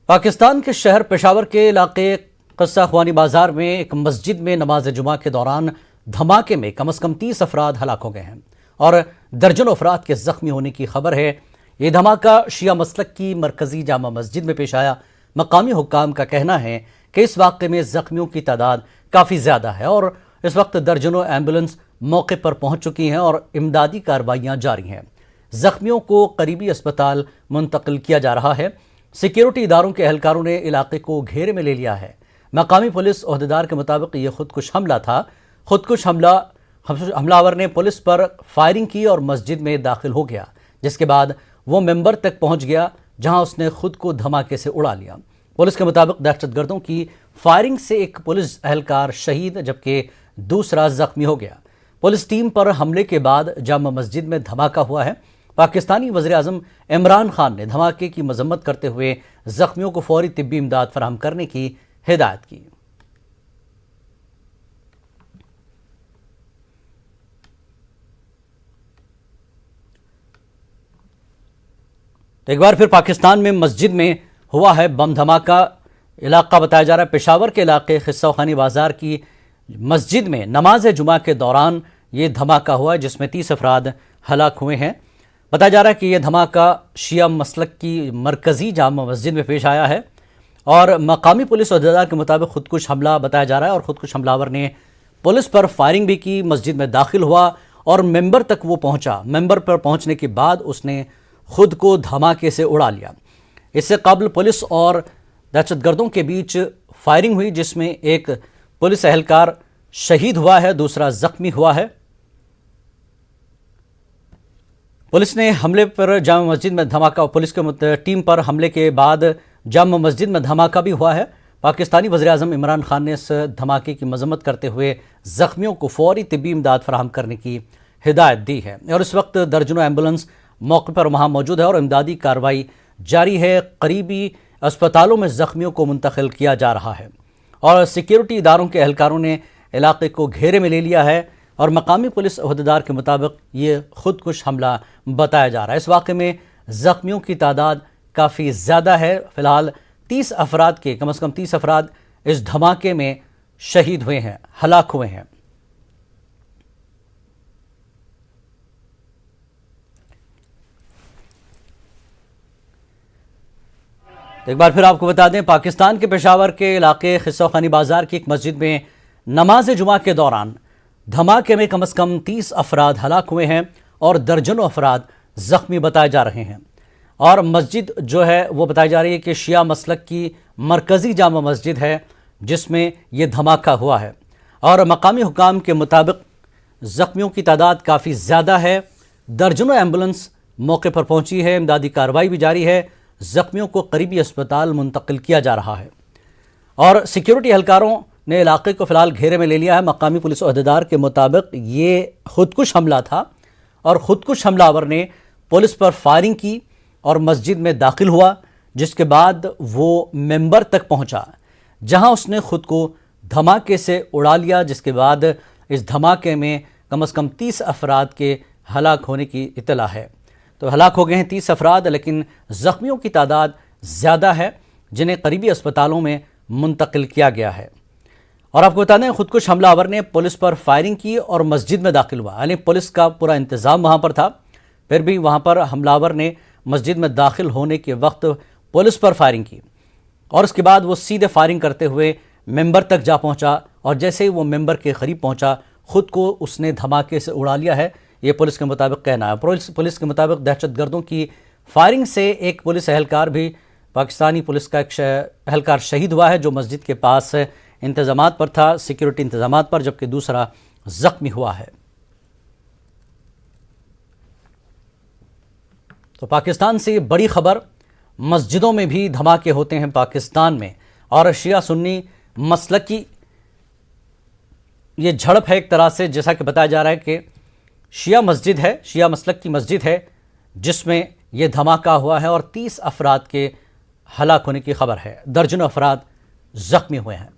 پاکستان کے شہر پشاور کے علاقے قصہ خوانی بازار میں ایک مسجد میں نماز جمعہ کے دوران دھماکے میں کم از کم 30 افراد ہلاک ہو گئے ہیں اور درجنوں افراد کے زخمی ہونے کی خبر ہے۔ یہ دھماکہ شیعہ مسلک کی مرکزی جامع مسجد میں پیش آیا۔ مقامی حکام کا کہنا ہے کہ اس واقعے میں زخمیوں کی تعداد کافی زیادہ ہے اور اس وقت درجنوں ایمبولنس موقع پر پہنچ چکی ہیں اور امدادی کارروائیاں جاری ہیں۔ زخمیوں کو قریبی اسپتال منتقل کیا جا رہا ہے۔ سیکیورٹی اداروں کے اہلکاروں نے علاقے کو گھیرے میں لے لیا ہے۔ مقامی پولیس عہدیدار کے مطابق یہ خودکش حملہ تھا۔ خودکش حملہ آور نے پولیس پر فائرنگ کی اور مسجد میں داخل ہو گیا، جس کے بعد وہ ممبر تک پہنچ گیا جہاں اس نے خود کو دھماکے سے اڑا لیا۔ پولیس کے مطابق دہشت گردوں کی فائرنگ سے ایک پولیس اہلکار شہید جبکہ دوسرا زخمی ہو گیا۔ پولیس ٹیم پر حملے کے بعد جامع مسجد میں دھماکہ ہوا ہے۔ پاکستانی وزیر اعظم عمران خان نے دھماکے کی مذمت کرتے ہوئے زخمیوں کو فوری طبی امداد فراہم کرنے کی ہدایت کی۔ ایک بار پھر پاکستان میں مسجد میں ہوا ہے بم دھماکہ۔ علاقہ بتایا جا رہا ہے پشاور کے علاقے قصہ خوانی بازار کی مسجد میں نماز جمعہ کے دوران یہ دھماکہ ہوا ہے جس میں 30 افراد ہلاک ہوئے ہیں۔ بتایا جا رہا ہے کہ یہ دھماکہ شیعہ مسلک کی مرکزی جامع مسجد میں پیش آیا ہے اور مقامی پولیس عہدیدار کے مطابق خودکش حملہ بتایا جا رہا ہے اور خودکش حملہ آور نے پولیس پر فائرنگ بھی کی، مسجد میں داخل ہوا اور ممبر تک وہ پہنچا۔ ممبر پر پہنچنے کے بعد اس نے خود کو دھماکے سے اڑا لیا۔ اس سے قبل پولیس اور دہشت گردوں کے بیچ فائرنگ ہوئی جس میں ایک پولیس اہلکار شہید ہوا ہے، دوسرا زخمی ہوا ہے۔ پولیس نے حملے پر جامع مسجد میں دھماکہ پولیس کے ٹیم پر حملے کے بعد جامع مسجد میں دھماکہ بھی ہوا ہے۔ پاکستانی وزیر اعظم عمران خان نے اس دھماکے کی مذمت کرتے ہوئے زخمیوں کو فوری طبی امداد فراہم کرنے کی ہدایت دی ہے اور اس وقت درجنوں ایمبولنس موقع پر وہاں موجود ہے اور امدادی کارروائی جاری ہے۔ قریبی اسپتالوں میں زخمیوں کو منتقل کیا جا رہا ہے اور سیکیورٹی اداروں کے اہلکاروں نے علاقے کو گھیرے میں لے لیا ہے اور مقامی پولیس عہدیدار کے مطابق یہ خودکش حملہ بتایا جا رہا ہے۔ اس واقعے میں زخمیوں کی تعداد کافی زیادہ ہے۔ فی الحال 30 افراد کے کم از کم 30 افراد اس دھماکے میں شہید ہوئے ہیں، ہلاک ہوئے ہیں۔ ایک بار پھر آپ کو بتا دیں پاکستان کے پشاور کے علاقے قصہ خوانی بازار کی ایک مسجد میں نماز جمعہ کے دوران دھماکے میں کم از کم 30 افراد ہلاک ہوئے ہیں اور درجنوں افراد زخمی بتائے جا رہے ہیں اور مسجد جو ہے وہ بتائی جا رہی ہے کہ شیعہ مسلک کی مرکزی جامع مسجد ہے جس میں یہ دھماکہ ہوا ہے اور مقامی حکام کے مطابق زخمیوں کی تعداد کافی زیادہ ہے۔ درجنوں ایمبولنس موقع پر پہنچی ہے، امدادی کارروائی بھی جاری ہے، زخمیوں کو قریبی اسپتال منتقل کیا جا رہا ہے اور سیکیورٹی اہلکاروں نے علاقے کو فی الحال گھیرے میں لے لیا ہے۔ مقامی پولیس عہدیدار کے مطابق یہ خودکش حملہ تھا اور خودکش حملہ آور نے پولیس پر فائرنگ کی اور مسجد میں داخل ہوا، جس کے بعد وہ ممبر تک پہنچا جہاں اس نے خود کو دھماکے سے اڑا لیا، جس کے بعد اس دھماکے میں کم از کم 30 افراد کے ہلاک ہونے کی اطلاع ہے۔ تو ہلاک ہو گئے ہیں 30 افراد، لیکن زخمیوں کی تعداد زیادہ ہے جنہیں قریبی اسپتالوں میں منتقل کیا گیا ہے۔ اور آپ کو بتا دیں خودکش حملہ آور نے پولیس پر فائرنگ کی اور مسجد میں داخل ہوا، یعنی پولیس کا پورا انتظام وہاں پر تھا، پھر بھی وہاں پر حملہ آور نے مسجد میں داخل ہونے کے وقت پولیس پر فائرنگ کی اور اس کے بعد وہ سیدھے فائرنگ کرتے ہوئے ممبر تک جا پہنچا اور جیسے ہی وہ ممبر کے قریب پہنچا خود کو اس نے دھماکے سے اڑا لیا ہے، یہ پولیس کے مطابق کہنا ہے۔ پولیس کے مطابق دہشت گردوں کی فائرنگ سے ایک پولیس اہلکار بھی پاکستانی پولیس کا ایک اہلکار شہید ہوا ہے جو مسجد کے پاس انتظامات پر تھا، سیکیورٹی انتظامات پر، جبکہ دوسرا زخمی ہوا ہے۔ تو پاکستان سے یہ بڑی خبر، مسجدوں میں بھی دھماکے ہوتے ہیں پاکستان میں اور شیعہ سنی مسلک کی یہ جھڑپ ہے ایک طرح سے، جیسا کہ بتایا جا رہا ہے کہ شیعہ مسجد ہے، شیعہ مسلک کی مسجد ہے جس میں یہ دھماکہ ہوا ہے اور 30 افراد کے ہلاک ہونے کی خبر ہے، درجنوں افراد زخمی ہوئے ہیں۔